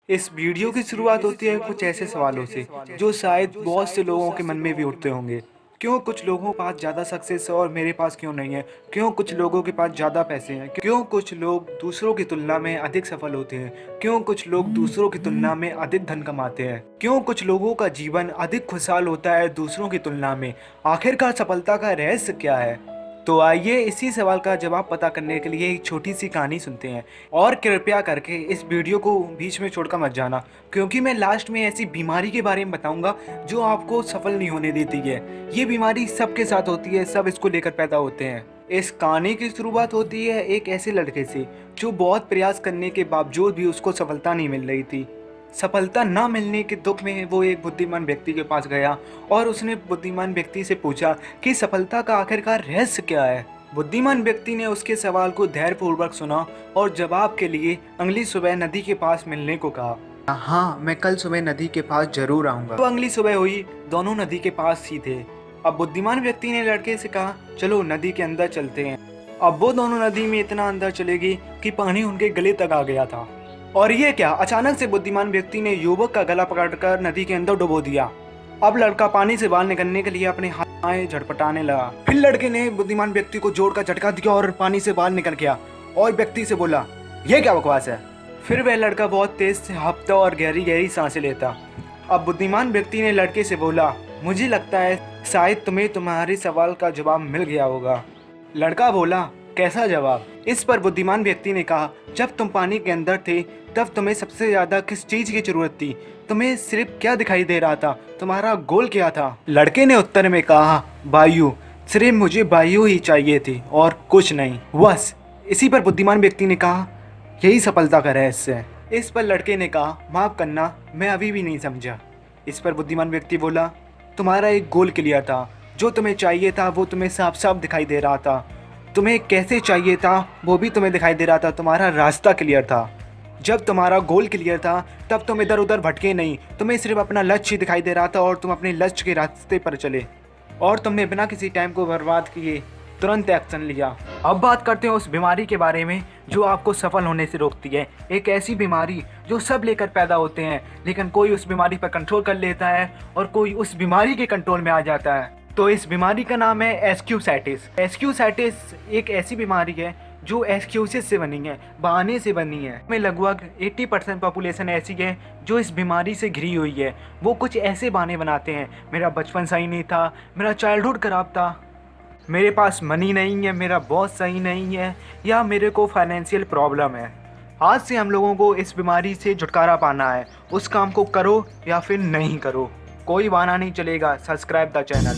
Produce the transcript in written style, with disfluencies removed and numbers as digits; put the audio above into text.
इस वीडियो की शुरुआत होती है कुछ ऐसे सवालों से जो शायद बहुत से लोगों के मन में भी उठते होंगे। क्यों कुछ लोगों के पास ज़्यादा सक्सेस है और मेरे पास क्यों नहीं है? क्यों कुछ लोगों के पास ज़्यादा पैसे हैं? क्यों कुछ लोग दूसरों की तुलना में अधिक सफल होते हैं? क्यों कुछ लोग दूसरों की तुलना में अधिक धन कमाते हैं? क्यों कुछ लोगों का जीवन अधिक खुशहाल होता है दूसरों की तुलना में? आखिरकार सफलता का रहस्य क्या है? तो आइए इसी सवाल का जवाब पता करने के लिए एक छोटी सी कहानी सुनते हैं। और कृपया करके इस वीडियो को बीच में छोड़कर मत जाना, क्योंकि मैं लास्ट में ऐसी बीमारी के बारे में बताऊंगा जो आपको सफल नहीं होने देती है। ये बीमारी सबके साथ होती है, सब इसको लेकर पैदा होते हैं। इस कहानी की शुरुआत होती है एक ऐसे लड़के से जो बहुत प्रयास करने के बावजूद भी उसको सफलता नहीं मिल रही थी। सफलता न मिलने के दुख में वो एक बुद्धिमान व्यक्ति के पास गया और उसने बुद्धिमान व्यक्ति से पूछा कि सफलता का आखिरकार रहस्य क्या है। बुद्धिमान व्यक्ति ने उसके सवाल को धैर्यपूर्वक सुना और जवाब के लिए अगली सुबह नदी के पास मिलने को कहा। हाँ, मैं कल सुबह नदी के पास जरूर आऊंगा। तो अगली सुबह हुई, दोनों नदी के पास ही थे। अब बुद्धिमान व्यक्ति ने लड़के से कहा, चलो नदी के अंदर चलते हैं। अब वो दोनों नदी में इतना अंदर चले गए कि पानी उनके गले तक आ गया था। और ये क्या, अचानक से बुद्धिमान व्यक्ति ने युवक का गला पकड़कर नदी के अंदर डुबो दिया। अब लड़का पानी से बाहर निकलने के लिए अपने हाथ झटपटाने लगा। फिर लड़के ने बुद्धिमान व्यक्ति को जोर का झटका दिया और पानी से बाहर निकल गया और व्यक्ति से बोला, ये क्या बकवास है। फिर वह लड़का बहुत तेज से हाँफता और गहरी गहरी सांसें लेता। अब बुद्धिमान व्यक्ति ने लड़के से बोला, मुझे लगता है शायद तुम्हें तुम्हारे सवाल का जवाब मिल गया होगा। लड़का बोला, कैसा जवाब? इस पर बुद्धिमान व्यक्ति ने कहा, जब तुम पानी के अंदर थे तब तुम्हें सबसे ज्यादा किस चीज की जरूरत थी? तुम्हें सिर्फ क्या दिखाई दे रहा था? तुम्हारा गोल क्या था? लड़के ने उत्तर में कहा, वायु। सिर्फ मुझे वायु ही चाहिए थी और कुछ नहीं, बस। इसी पर बुद्धिमान व्यक्ति ने कहा, यही सफलता का रहस्य है। इस पर लड़के ने कहा, माफ करना, मैं अभी भी नहीं समझा। इस पर बुद्धिमान व्यक्ति बोला, तुम्हारा एक गोल क्लियर था, जो तुम्हें चाहिए था वो तुम्हें साफ साफ दिखाई दे रहा था। तुम्हें कैसे चाहिए था वो भी तुम्हें दिखाई दे रहा था। तुम्हारा रास्ता क्लियर था। जब तुम्हारा गोल क्लियर था तब तुम इधर उधर भटके नहीं, तुम्हें सिर्फ अपना लक्ष्य दिखाई दे रहा था और तुम अपने लक्ष्य के रास्ते पर चले और तुमने बिना किसी टाइम को बर्बाद किए तुरंत एक्शन लिया। अब बात करते हैं उस बीमारी के बारे में जो आपको सफल होने से रोकती है। एक ऐसी बीमारी जो सब लेकर पैदा होते हैं, लेकिन कोई उस बीमारी पर कंट्रोल कर लेता है और कोई उस बीमारी के कंट्रोल में आ जाता है। तो इस बीमारी का नाम है एस्क्यूसाइटिस। एस्क्यूसाइटिस एक ऐसी बीमारी है जो एक्सक्यूजेस से बनी है, बहाने से बनी है। में लगभग 80% पॉपुलेशन ऐसी है जो इस बीमारी से घिरी हुई है। वो कुछ ऐसे बहाने बनाते हैं, मेरा बचपन सही नहीं था, मेरा चाइल्डहुड खराब था, मेरे पास मनी नहीं है, मेरा बॉस सही नहीं है, या मेरे को फाइनेंशियल प्रॉब्लम है। आज से हम लोगों को इस बीमारी से छुटकारा पाना है। उस काम को करो या फिर नहीं करो, कोई बहाना नहीं चलेगा। Subscribe the channel.